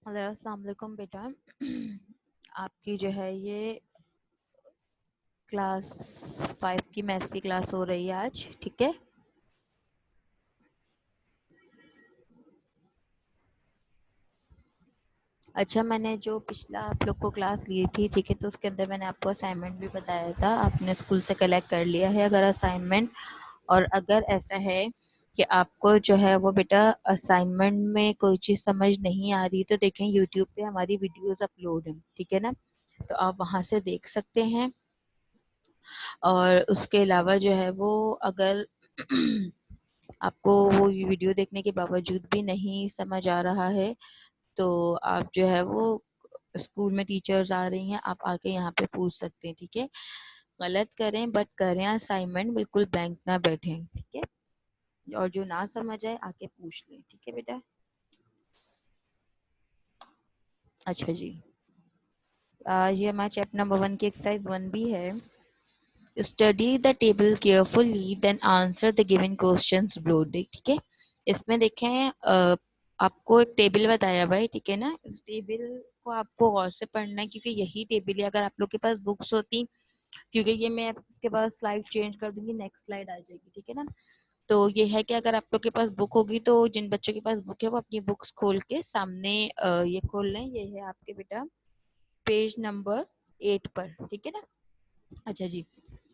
Hello अस्सलाम वालेकुम बेटा। आपकी जो है ये क्लास 5 की मैथ्स की क्लास हो रही है आज, ठीक है। अच्छा, मैंने जो पिछला आप लोग को क्लास ली थी, ठीक है, तो उसके अंदर मैंने आपको असाइनमेंट भी बताया था, आपने स्कूल से कलेक्ट कर लिया है अगर असाइनमेंट। और अगर ऐसा है कि आपको जो है वो बेटा असाइनमेंट में कोई चीज़ समझ नहीं आ रही, तो देखें यूट्यूब पे हमारी वीडियोस अपलोड हैं, ठीक है ना, तो आप वहाँ से देख सकते हैं। और उसके अलावा जो है वो अगर आपको वो वीडियो देखने के बावजूद भी नहीं समझ आ रहा है, तो आप जो है वो स्कूल में टीचर्स आ रही हैं, आप आके यहाँ पे पूछ सकते हैं, ठीक है। गलत करें बट करें असाइनमेंट, बिल्कुल ब्लैंक ना बैठें, ठीक है। और जो ना समझ आए आके पूछ लें, ठीक है बेटा। अच्छा जी, ये हमारा चैप्टर नंबर 1 की एक्सरसाइज 1 भी है। Study the table carefully then answer the given questions below, ठीक है। इसमें देखें आपको एक टेबल बताया हुआ है, ठीक है ना। इस टेबल को आपको गौर से पढ़ना है, क्योंकि यही टेबल है। अगर आप लोग के पास बुक्स होती, क्योंकि ये मैं इसके बाद स्लाइड चेंज कर दूंगी, नेक्स्ट स्लाइड आ जाएगी, ठीक है ना। तो ये है कि अगर आप लोग के पास बुक होगी, तो जिन बच्चों के पास बुक है वो अपनी बुक्स खोल के सामने ये खोल लें। ये है आपके बेटा पेज नंबर 8 पर, ठीक है ना। अच्छा जी,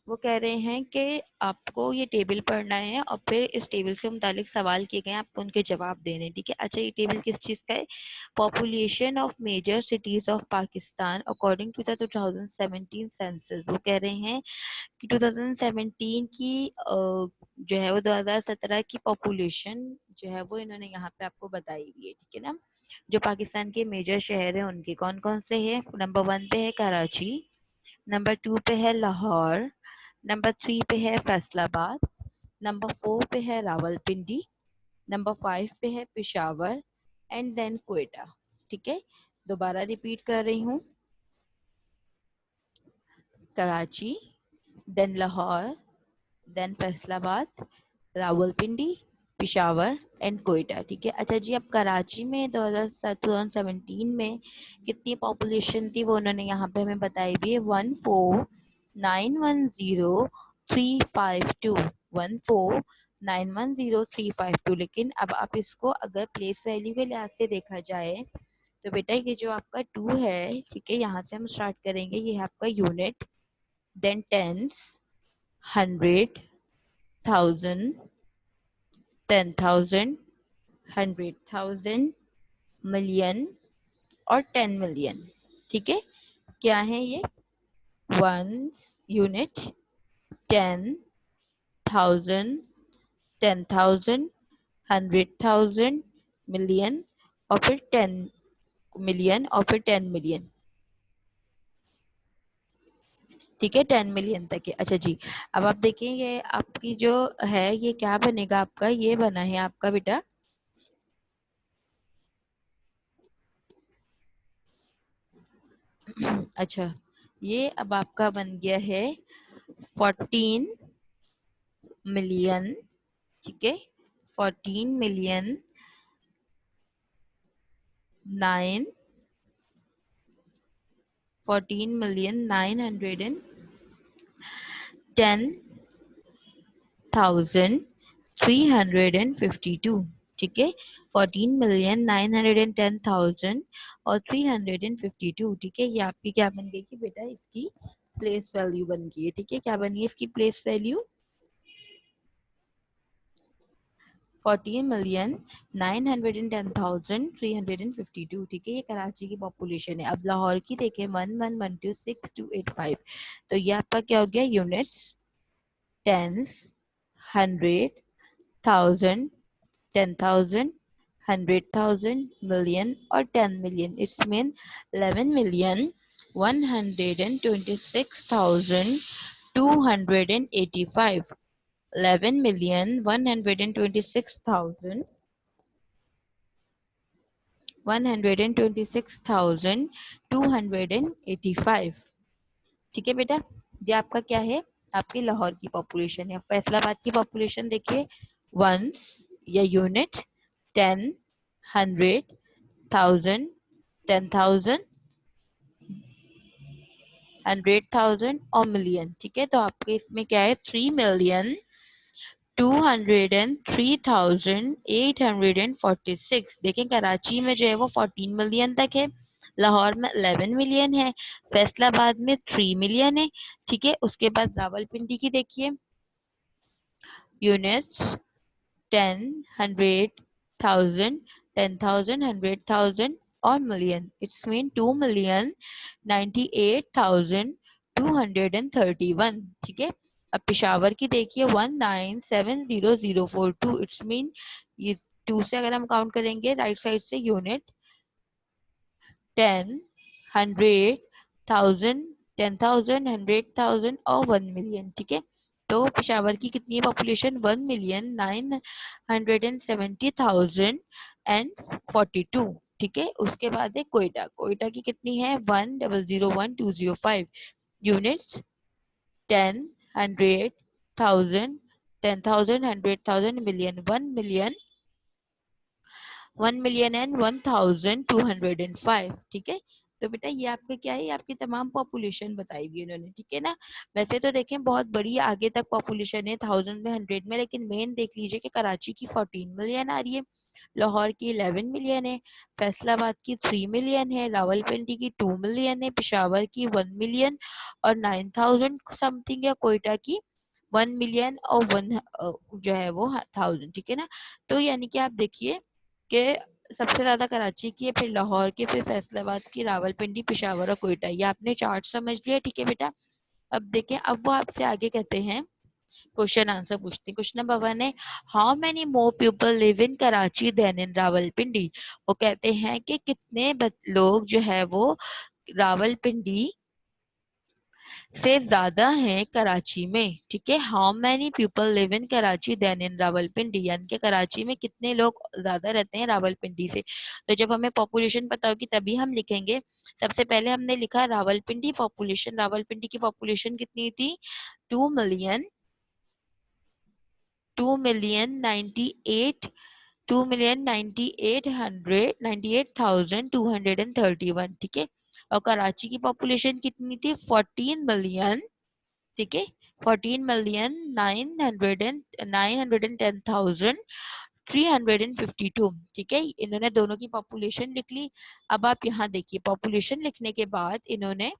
वो कह रहे हैं कि आपको ये टेबल पढ़ना है और फिर इस टेबल से मुतालिक सवाल किए गए हैं, आपको उनके जवाब देने, ठीक है। अच्छा, ये टेबल किस चीज़ का है? Population of major cities of Pakistan according to the 2017 census. वो कह रहे हैं कि 2017 की जो है वो 2017 की पॉपुलेशन जो है वो इन्होंने यहाँ पे आपको बताई हुई है, ठीक है ना। जो पाकिस्तान के मेजर शहर हैं उनके कौन कौन से हैं। नंबर 1 पे है कराची, नंबर 2 पे है लाहौर, नंबर 3 पे है फैसलाबाद, नंबर 4 पे है रावलपिंडी, नंबर 5 पे है पेशावर एंड देन क्वेटा, ठीक है। दोबारा रिपीट कर रही हूँ, Karachi, then Lahore, then Faisalabad, Rawalpindi, Peshawar and Quetta, ठीक है। अच्छा जी, अब कराची में 2017 में कितनी पॉपुलेशन थी वो उन्होंने यहाँ पे हमें बताई भी है, 14910352, 14910352। लेकिन अब आप इसको अगर प्लेस वैल्यू के लिहाज से देखा जाए, तो बेटा ये जो आपका 2 है, ठीक है, यहाँ से हम स्टार्ट करेंगे, ये है आपका यूनिट, देन टेंस, 100, 1000, 10,000, 100,000, मिलियन और 10 मिलियन, ठीक है। क्या है ये? वंस, यूनिट, 10,000, 10,000, 100,000, मिलियन और फिर 10 मिलियन और फिर 10 मिलियन, ठीक है, 10 मिलियन तक है। अच्छा जी, अब आप देखिए ये आपकी जो है ये क्या बनेगा आपका, ये बना है आपका बेटा अच्छा, ये अब आपका बन गया है 14 मिलियन, ठीक है, 14 मिलियन 9, 14 मिलियन 910,352, ठीक है, 14 मिलियन 910,000 और 352, ठीक है। ये आपकी क्या बन गई कि बेटा इसकी प्लेस वैल्यू बन गई है, ठीक है। क्या बनी है इसकी प्लेस वैल्यू? 14,910,352, ठीक है। ये कराची की पॉपुलेशन है। अब लाहौर की देखें, 11126285, तो ये आपका क्या हो गया? यूनिट्स, टेंस, 100, 1000, 10,000, 100,000, मिलियन और 10 मिलियन। इट्स मीन 11,126,285, 11,126,285, ठीक है बेटा। ये आपका क्या है? आपकी लाहौर की पॉपुलेशन है। फैसलाबाद की पॉपुलेशन देखिए, वंस या यूनिट, 10, 100, 1000, 10,000, 100,000 और मिलियन। ठीक है, तो आपके इसमें क्या है 3,203,846। देखें कराची में जो है वो 14 मिलियन तक है, लाहौर में 11 मिलियन है, फैसलाबाद में 3 मिलियन है। ठीक है, उसके बाद रावलपिंडी की देखिए यूनिट्स 10, 100,000, 10,000, 100,000 और मिलियन। It's mean 2,98,231। ठीक है, अब पिशावर की देखिए 1970042। इट्स मीन ये 2 से अगर हम काउंट करेंगे राइट साइड से यूनिट 10, 100,000, 10,000, 100,000 और 1 मिलियन। ठीक है, तो पिशावर की कितनी है पॉपुलेशन 1,970,042। ठीक है, उसके बाद है कोयटा। कोयटा की कितनी है 1,001,205 यूनिट्स 10, 100,000, 10,000, 100,000 मिलियन 1,000,000 एंड 1,205। ठीक है, तो बेटा ये आपका क्या है, ये आपकी तमाम पॉपुलेशन बताई हुई इन्होंने। ठीक है ना, वैसे तो देखें बहुत बड़ी आगे तक पॉपुलेशन है 1000 में 100 में, लेकिन मेन देख लीजिए कि कराची की 14 मिलियन आ रही है, लाहौर की 11 मिलियन है, फैसलाबाद की 3 मिलियन है, रावलपिंडी की 2 मिलियन है, पिशावर की 1 मिलियन और 9,000 समथिंग है, कोयटा की 1 मिलियन और 1 जो है वो 1000। ठीक है ना, तो यानी कि आप देखिए कि सबसे ज्यादा कराची की है, फिर लाहौर की, फिर फैसलाबाद की, रावलपिंडी, पिशावर और कोयटा। ये आपने चार्ट समझ लिया। ठीक है बेटा, अब देखें, अब वो आपसे आगे कहते हैं क्वेश्चन आंसर पूछते हैं। क्वेश्चन नंबर 1 है how many more people live in Karachi than in Rawalpindi. वो कहते हैं कि कितने लोग जो है वो रावलपिंडी से ज्यादा हैं कराची में। ठीक है, how many people live in Karachi than in Rawalpindi, यानी कि कराची में कितने लोग ज्यादा रहते हैं रावलपिंडी से। तो जब हमें पॉपुलेशन पता होगी तभी हम लिखेंगे। सबसे पहले हमने लिखा रावलपिंडी पॉपुलेशन, रावलपिंडी की पॉपुलेशन कितनी थी 2 मिलियन, 2,098, 2,98,231। ठीक है, और कराची की पॉपुलेशन कितनी थी 14 मिलियन। ठीक है, 14,910,352। ठीक है, इन्होंने दोनों की पॉपुलेशन लिख ली। अब आप यहाँ देखिए पॉपुलेशन लिखने के बाद इन्होंने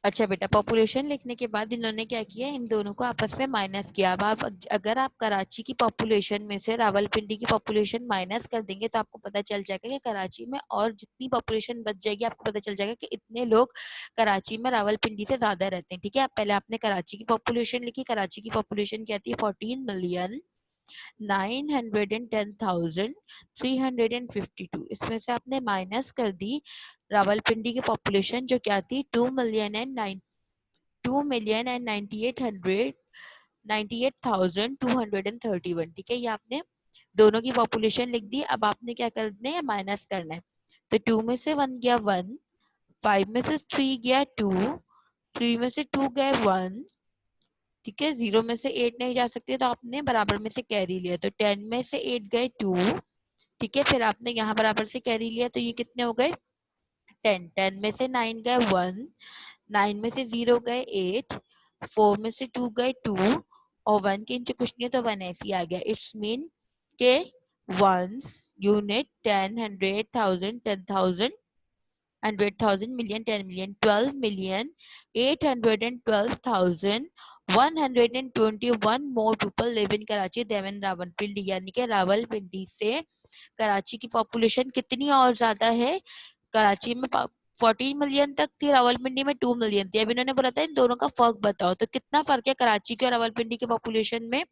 अच्छा बेटा, पॉपुलेशन लिखने के बाद इन्होंने क्या किया, इन दोनों को आपस में माइनस किया। अब आप अगर आप कराची की पॉपुलेशन में से रावलपिंडी की पॉपुलेशन माइनस कर देंगे तो आपको पता चल जाएगा कि कराची में और जितनी पॉपुलेशन बच जाएगी आपको पता चल जाएगा कि इतने लोग कराची में रावलपिंडी से ज्यादा रहते हैं। ठीक है, अब पहले आपने कराची की पॉपुलेशन लिखी। कराची की पॉपुलेशन क्या थी 14,910,352। इसमें से आपने माइनस कर दी रावलपिंडी की पॉपुलेशन जो क्या थी 2,98,231। ठीक है, ये आपने दोनों की पॉपुलेशन लिख दी। अब आपने क्या करना है, माइनस करना है। तो 2 में से 1 गया 1, 5 में से 3 गया 2, 3 में से 2 गए 1। ठीक है, 0 में से 8 नहीं जा सकते तो आपने बराबर में से कैरी लिया, तो 10 में से 8 गए 2। ठीक है, फिर आपने यहाँ बराबर से कैरी लिया तो ये कितने हो गए 10, 10 में से 9 गए 1, 9 में से 0 गए 8, 4 में से 2 गए 2 और 1 के नीचे कुछ नहीं तो 1 ऐसे ही आ गया। इट्स मीन के once unit 10, 100,000, 10,000, 100,000 million 10 million 12 million 812,121 more people live in Karachi than Rawalpindi, यानी कि रावलपिंडी से कराची की पॉपुलेशन कितनी और ज्यादा है। कराची में 14 मिलियन तक थी, रावलपिंडी में 2 मिलियन थी। अब इन्होंने बोला था इन दोनों का फर्क बताओ, तो कितना फर्क है कराची के और रावलपिंडी के पॉपुलेशन में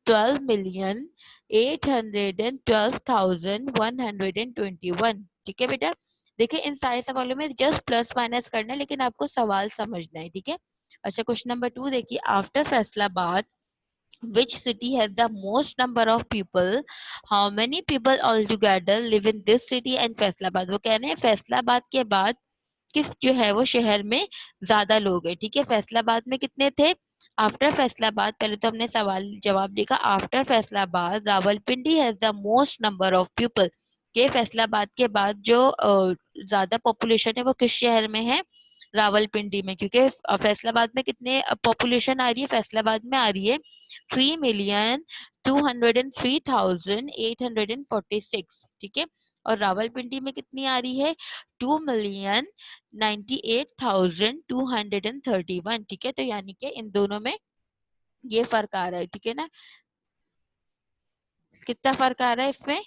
12,812,121। ठीक है बेटा, देखिए इन सारे सवालों में जस्ट प्लस माइनस करना है लेकिन आपको सवाल समझना है। ठीक है, अच्छा क्वेश्चन नंबर 2 देखिए after Faisalabad which city has the most number of people, how many people altogether live in this city and Faisalabad. वो कह रहे हैं फैसलाबाद के बाद किस जो है वो शहर में ज्यादा लोग हैं। ठीक है, फैसलाबाद में कितने थे। आफ्टर फैसलाबाद, पहले तो हमने सवाल जवाब देखा, after Faisalabad Rawalpindi has the most number of people. के फैसलाबाद के बाद जो ज्यादा पॉपुलेशन है वो किस शहर में है, रावलपिंडी में। क्योंकि फैसलाबाद में कितने पॉपुलेशन आ रही है, फैसलाबाद में आ रही है 3,203,846। ठीक है, और रावलपिंडी में कितनी आ रही है, 2,98,231। ठीक है, तो यानी कि इन दोनों में ये फर्क आ रहा है। ठीक है ना, कितना फर्क आ रहा है इसमें।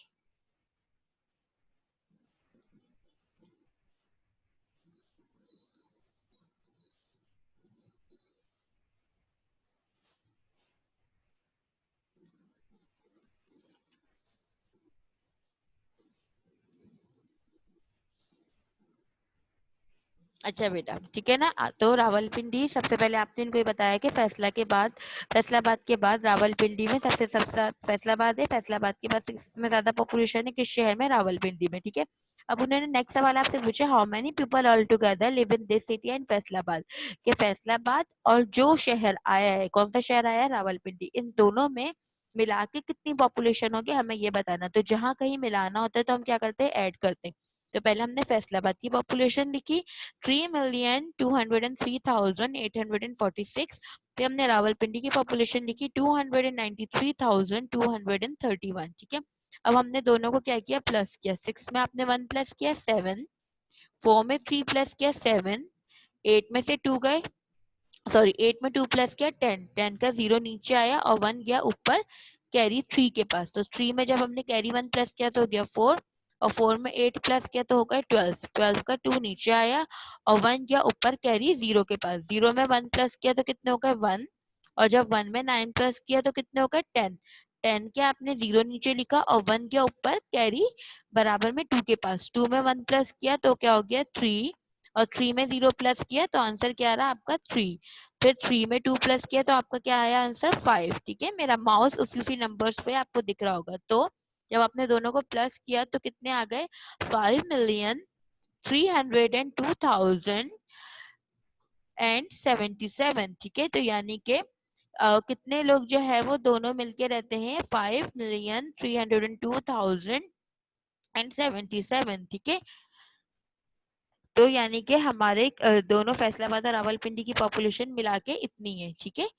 अच्छा बेटा, ठीक है ना। तो रावलपिंडी सबसे पहले आपने इनको ये बताया कि फैसलाबाद के बाद रावलपिंडी में सबसे सबसे फैसलाबाद है, फैसलाबाद के बाद इसमें ज्यादा पॉपुलेशन है किस शहर में, रावलपिंडी में। ठीक है, अब उन्होंने नेक्स्ट सवाल आपसे पूछा, how many people all together live in this city and Faisalabad. कि फैसलाबाद और जो शहर आया है, कौन सा शहर आया है, रावलपिंडी, इन दोनों में मिला के कितनी पॉपुलेशन होगी हमें ये बताना। तो जहां कहीं मिलाना होता है तो हम क्या करते हैं, ऐड करते हैं। तो पहले हमने फैसलाबाद की पॉपुलेशन लिखी 3,203,846। फिर हमने रावलपिंडी की पॉपुलेशन लिखी 293,231। ठीक है, अब हमने दोनों को क्या किया, प्लस किया। 6 में आपने 1 प्लस किया 7, 4 में 3 प्लस किया 7, 8 में से 2 गए, सॉरी 8 में 2 प्लस किया 10, 10 का 0 नीचे आया और 1 गया ऊपर कैरी 3 के पास। तो 3 में जब हमने कैरी 1 प्लस किया तो हो गया 4, और 4 में 8 प्लस किया तो हो गया 12, 12 का 2 नीचे आया और 1 गया ऊपर कैरी 0 के पास। 0 में 1 प्लस किया तो कितने हो गए 1, और जब 1 में 9 प्लस किया तो कितने हो गए 10, 10 के आपने 0 नीचे लिखा और 1 गया ऊपर कैरी बराबर में 2 के पास। 2 में 1 प्लस किया तो क्या हो गया 3, और 3 में 0 प्लस किया तो आंसर क्या आ रहा आपका 3। फिर 3 में 2 प्लस किया तो आपका क्या आया आंसर 5। ठीक है, मेरा माउस उसी नंबर्स पे आपको दिख रहा होगा। तो जब आपने दोनों को प्लस किया तो कितने आ गए, 5,302,077। ठीक है, तो यानी कि कितने लोग जो है वो दोनों मिलके रहते हैं, 5,302,077। ठीक है, तो यानी कि हमारे दोनों फैसलाबाद और रावलपिंडी की पॉपुलेशन मिला के इतनी है। ठीक है,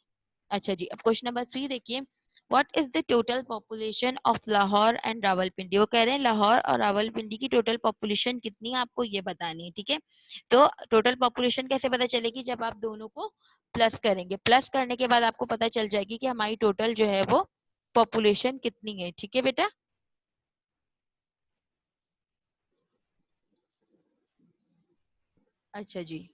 अच्छा जी, अब क्वेश्चन नंबर 3 देखिए, what is the total population of Lahore and Rawalpindi. वो कह रहे हैं लाहौर और रावलपिंडी की टोटल पॉपुलेशन कितनी है, आपको ये बतानी है। ठीक है, तो टोटल पॉपुलेशन कैसे पता चलेगी, जब आप दोनों को प्लस करेंगे। प्लस करने के बाद आपको पता चल जाएगी कि हमारी टोटल जो है वो पॉपुलेशन कितनी है। ठीक है बेटा, अच्छा जी,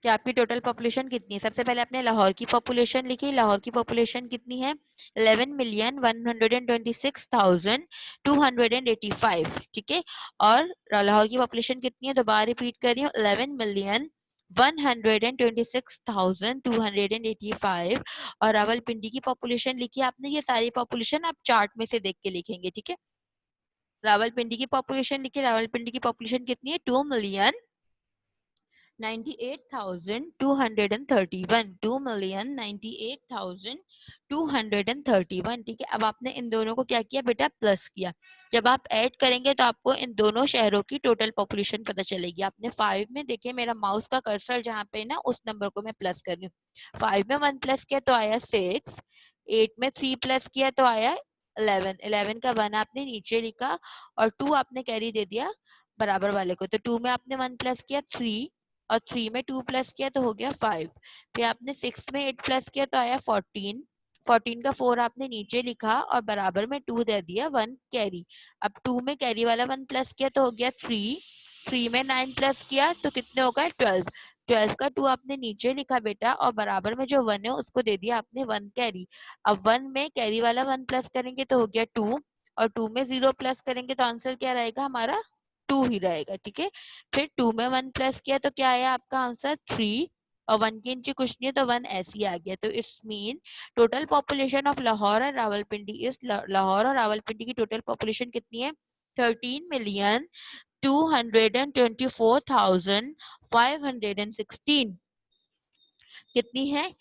कि आपकी टोटल पॉपुलेशन कितनी है। सबसे पहले आपने लाहौर की पॉपुलेशन लिखी, लाहौर की पॉपुलेशन कितनी है, 11,126,285। ठीक है, और लाहौर की पॉपुलेशन कितनी है, दोबारा रिपीट कर रही हूँ, 11,126,285। और रावलपिंडी की पॉपुलेशन लिखी आपने, ये सारी पॉपुलेशन आप चार्ट में से देख के लिखेंगे। ठीक है, रावलपिंडी की पॉपुलेशन लिखी, रावलपिंडी की पॉपुलेशन कितनी है, 2,98,231, 2,98,231। ठीक है, अब आपने इन दोनों को क्या किया बेटा, प्लस किया। जब आप ऐड करेंगे तो आपको इन दोनों शहरों की टोटल पॉपुलेशन पता चलेगी। आपने 5 में देखिए, मेरा माउस का कर्सर जहाँ पे ना, उस नंबर को मैं प्लस कर रही हूँ। 5 में 1 प्लस किया तो आया 6, 8 में 3 प्लस किया तो आया 11, 11 का 1 आपने नीचे लिखा और 2 आपने कैरी दे दिया बराबर वाले को। तो 2 में आपने 1 प्लस किया 3, और 3 में 2 प्लस किया तो हो गया 5। फिर आपने 6 में 8 प्लस किया तो आया 14, 14 का 4 आपने नीचे लिखा और बराबर में 2 दे दिया 1 कैरी। अब 2 में कैरी वाला 1 प्लस किया तो हो गया 3, 3 में 9 प्लस किया तो कितने होगा 12, 12 का 2 आपने नीचे लिखा बेटा और बराबर में जो 1 है उसको दे दिया आपने 1 कैरी। अब 1 में कैरी वाला 1 प्लस करेंगे तो हो गया 2, और 2 में 0 प्लस करेंगे तो आंसर क्या रहेगा हमारा 2 ही रहेगा। ठीक है, फिर 2 में 1 प्लस किया तो क्या आया आपका आंसर 3, और 1 के नीचे कुछ नहीं है तो 1 ऐसे ही आ गया। तो it's mean total population of Lahore और रावलपिंडी इज, लाहौर और रावलपिंडी की टोटल पॉपुलेशन कितनी है? 13,224,516। कितनी है?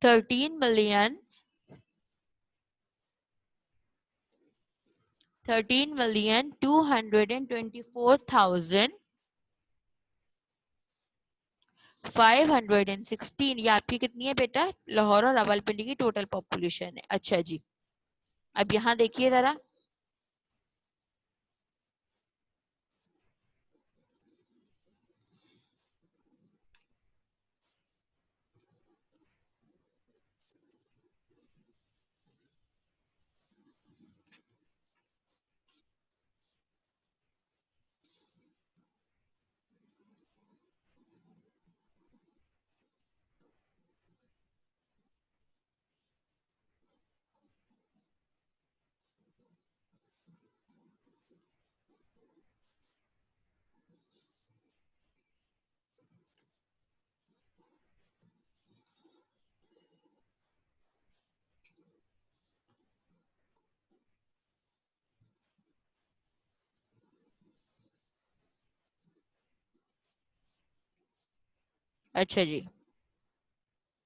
13,224,516। ये आपकी कितनी है बेटा? लाहौर और रावलपिंडी की टोटल पॉपुलेशन है। अच्छा जी, अब यहाँ देखिए जरा। अच्छा जी,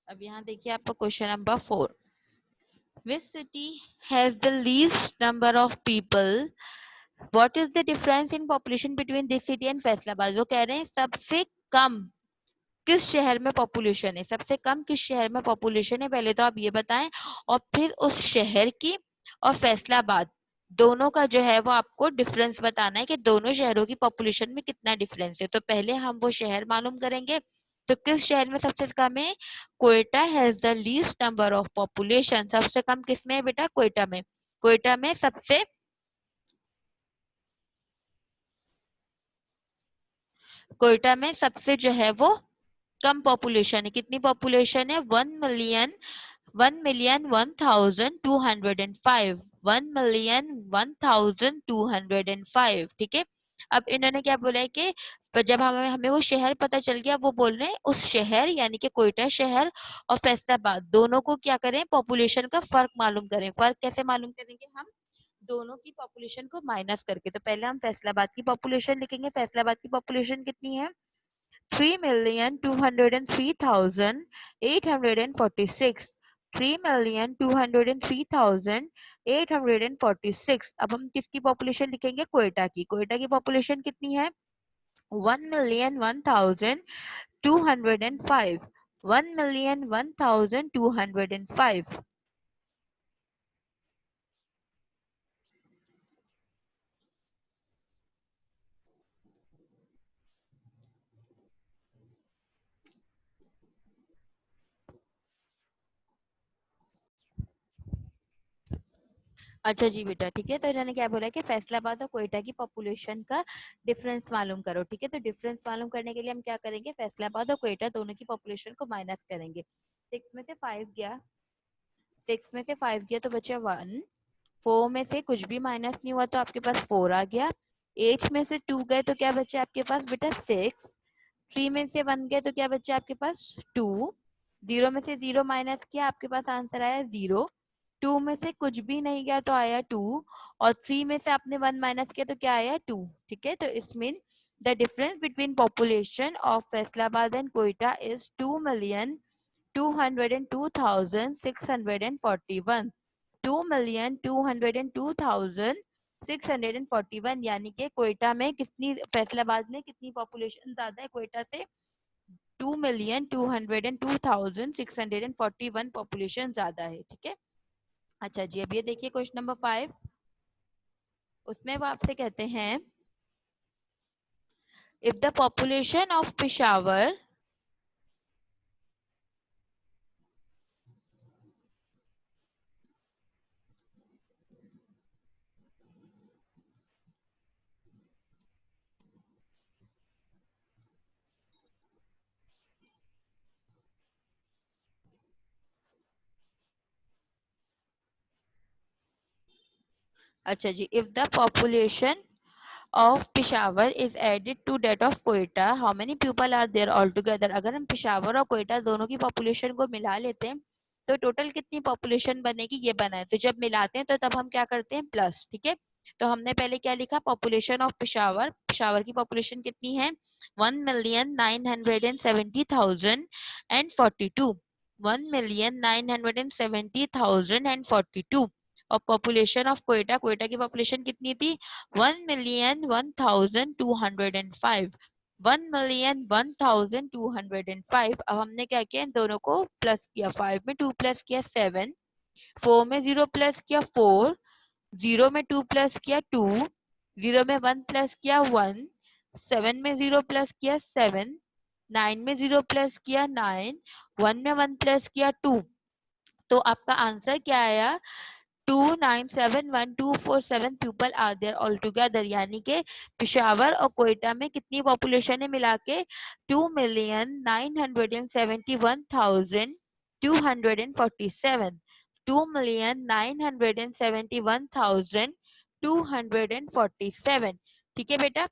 अब यहाँ देखिए आपका question number 4। Which city has the least number of people? What is the difference in population between this city and Faisalabad? वो कह रहे हैं सबसे कम किस शहर में पॉपुलेशन है, सबसे कम किस शहर में पॉपुलेशन है, पहले तो आप ये बताएं, और फिर उस शहर की और फैसलाबाद दोनों का जो है वो आपको डिफरेंस बताना है कि दोनों शहरों की पॉपुलेशन में कितना डिफरेंस है। तो पहले हम वो शहर मालूम करेंगे। तो किस शहर में सबसे कम है? Quetta has the least number of population. सबसे कम किस में है बेटा? क्वेटा में। क्वेटा में सबसे, क्वेटा में सबसे जो है वो कम पॉपुलेशन है। कितनी पॉपुलेशन है? 1,001,205। 1,001,205। ठीक है। अब इन्होंने क्या बोला है कि जब हमें हमें वो शहर पता चल गया, वो बोल रहे हैं उस शहर यानी कि कोयटा शहर और फैसलाबाद दोनों को क्या करें? पॉपुलेशन का फर्क मालूम करें। फर्क कैसे मालूम करेंगे हम? दोनों की पॉपुलेशन को माइनस करके। तो पहले हम फैसलाबाद की पॉपुलेशन लिखेंगे। फैसलाबाद की पॉपुलेशन कितनी है? 3,203,846। 3,203,846। अब हम किसकी पॉपुलेशन लिखेंगे? क्वेटा की। क्वेटा की पॉपुलेशन कितनी है? 1,01,205। 1,01,205। अच्छा जी बेटा, ठीक है। तो इन्होंने क्या बोला कि फैसलाबाद और क्वेटा की पॉपुलेशन का डिफरेंस मालूम करो। ठीक है, तो डिफरेंस मालूम करने के लिए हम क्या करेंगे? फैसलाबाद और क्वेटा दोनों की पॉपुलेशन को माइनस करेंगे। 6 में से 5 गया तो बचा 1। 4 में से कुछ भी माइनस नहीं हुआ तो आपके पास 4 आ गया। 8 में से 2 गए तो क्या बचा आपके पास बेटा? 6। 3 में से 1 गए तो क्या बचा आपके पास? 2। 0 में से 0 माइनस किया, आपके पास आंसर आया 0। 2 में से कुछ भी नहीं गया तो आया 2। और 3 में से आपने 1 माइनस किया तो क्या आया? 2। ठीक है, तो इस mean the difference between population of Faisalabad and Quetta is 2,202,641। 2,202,641 यानी कि कोयटा में कितनी, फैसलाबाद में कितनी पॉपुलेशन ज्यादा है कोयटा से? 2,202,641 पॉपुलेशन ज्यादा है। ठीक है। अच्छा जी, अब ये देखिए क्वेश्चन नंबर 5। उसमें वो आपसे कहते हैं if the population of Peshawar, अच्छा जी, if the population of Peshawar is added to that of Quetta, how many people are there altogether? अगर हम पेशावर और क्वेटा दोनों की पॉपुलेशन को मिला लेते हैं तो टोटल कितनी पॉपुलेशन बनेगी, ये बना है। तो जब मिलाते हैं तो तब हम क्या करते हैं, प्लस। ठीक है, तो हमने पहले क्या लिखा, पॉपुलेशन ऑफ पेशावर, पेशावर की पॉपुलेशन कितनी है, 1,970,042, 1,970,042। और पॉपुलेशन ऑफ क्वेटा, क्वेटा की पॉपुलेशन कितनी थी, 1,01,205, 1,01,205। अब हमने क्या किया, इन दोनों को प्लस किया, 5 में 2 प्लस किया 7, 4 में 0 प्लस किया 4, 0 में 2 प्लस किया 2, 0 में 1 प्लस किया 1, 7 में 0 प्लस किया 7, 9 में 0 प्लस किया 9, 1 में 1 प्लस किया 2। तो आपका आंसर क्या आया, 2971247 people are there all together, यानी कि पेशावर और क्वेटा में कितनी पॉपुलेशन है मिला के, 2,971,247, 2,971,247। ठीक है बेटा,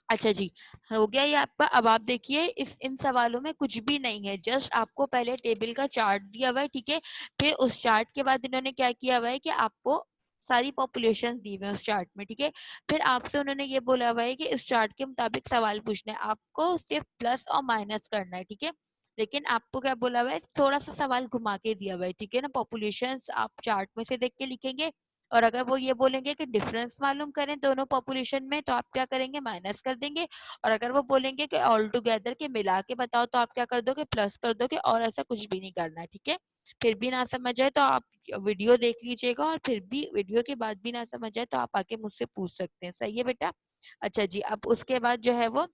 अच्छा जी, हो गया ये आपका। अब आप देखिए इस इन सवालों में कुछ भी नहीं है, जस्ट आपको पहले टेबल का चार्ट दिया हुआ है। ठीक है, फिर उस चार्ट के बाद इन्होंने क्या किया हुआ है कि आपको सारी पॉपुलेशन दी हुई है उस चार्ट में। ठीक है, फिर आपसे उन्होंने ये बोला हुआ है कि इस चार्ट के मुताबिक सवाल पूछना है, आपको सिर्फ प्लस और माइनस करना है। ठीक है, लेकिन आपको क्या बोला हुआ है, थोड़ा सा सवाल घुमा के दिया हुआ है। ठीक है ना, पॉपुलेशन आप चार्ट में से देख के लिखेंगे, और अगर वो ये बोलेंगे कि डिफरेंस मालूम करें दोनों पॉपुलेशन में, तो आप क्या करेंगे, माइनस कर देंगे। और अगर वो बोलेंगे कि ऑल टुगेदर के मिला के बताओ, तो आप क्या कर दोगे, प्लस कर दोगे, और ऐसा कुछ भी नहीं करना है। ठीक है, फिर भी ना समझ आए तो आप वीडियो देख लीजिएगा, और फिर भी वीडियो के बाद भी ना समझ आए तो आप आके मुझसे पूछ सकते हैं। सही है बेटा, अच्छा जी। अब उसके बाद जो है वो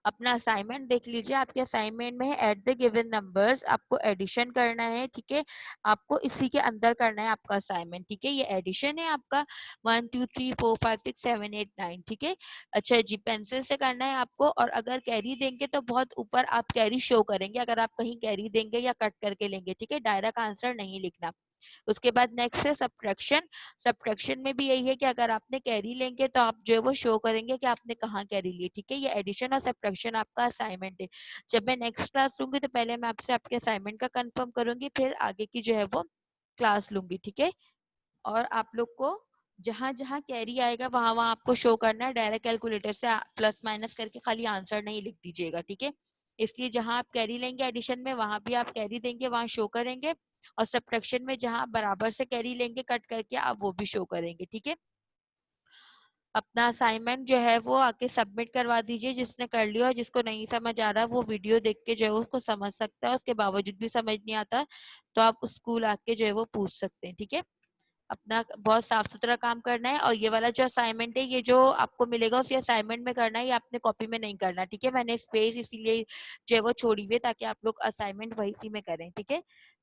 अपना असाइनमेंट देख लीजिए। आपके असाइनमेंट में है एट द गिवन नंबर्स, आपको एडिशन करना है। ठीक है, आपको इसी के अंदर करना है आपका असाइनमेंट। ठीक है, ये एडिशन है आपका 1 2 3 4 5 6 7 8 9। ठीक है, अच्छा जी, पेंसिल से करना है आपको। और अगर कैरी देंगे तो बहुत ऊपर आप कैरी शो करेंगे, अगर आप कहीं कैरी देंगे या कट करके लेंगे। ठीक है, डायरेक्ट आंसर नहीं लिखना। उसके बाद नेक्स्ट है सब्ट्रैक्शन। सब्ट्रैक्शन में भी यही है कि अगर आपने कैरी लेंगे तो आप जो है वो शो करेंगे कि आपने कहाँ कैरी ली। ठीक है, ये एडिशन और सब्ट्रैक्शन आपका असाइनमेंट है। जब मैं नेक्स्ट क्लास लूंगी तो पहले मैं आपसे आपके असाइनमेंट का कंफर्म करूंगी, फिर आगे की जो है वो क्लास लूंगी। ठीक है, और आप लोग को जहां जहां कैरी आएगा वहां वहां आपको शो करना है। डायरेक्ट कैलकुलेटर से प्लस माइनस करके खाली आंसर नहीं लिख दीजिएगा। ठीक है, इसलिए जहां आप कैरी लेंगे एडिशन में, वहां भी आप कैरी देंगे, वहां शो करेंगे। और सब्ट्रैक्शन में जहां बराबर से कैरी लेंगे कट करके, आप वो भी शो करेंगे। ठीक है, अपना असाइनमेंट जो है वो आके सबमिट करवा दीजिए, जिसने कर लिया और जिसको नहीं समझ आ रहा वो वीडियो देख के जो है उसको समझ सकता है। उसके बावजूद भी समझ नहीं आता तो आप स्कूल आके जो है वो पूछ सकते हैं। ठीक है, अपना बहुत साफ सुथरा काम करना है। और ये वाला जो असाइनमेंट है, ये जो आपको मिलेगा उसी असाइनमेंट में करना है, ये आपने कॉपी में नहीं करना। ठीक है, मैंने स्पेस इसीलिए जो है वो छोड़ी हुई है ताकि आप लोग असाइनमेंट वही सी में करें। ठीक है,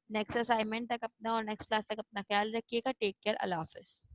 नेक्स्ट असाइनमेंट तक अपना और नेक्स्ट क्लास तक अपना ख्याल रखिएगा। टेक केयर, अल्लाह हाफिज।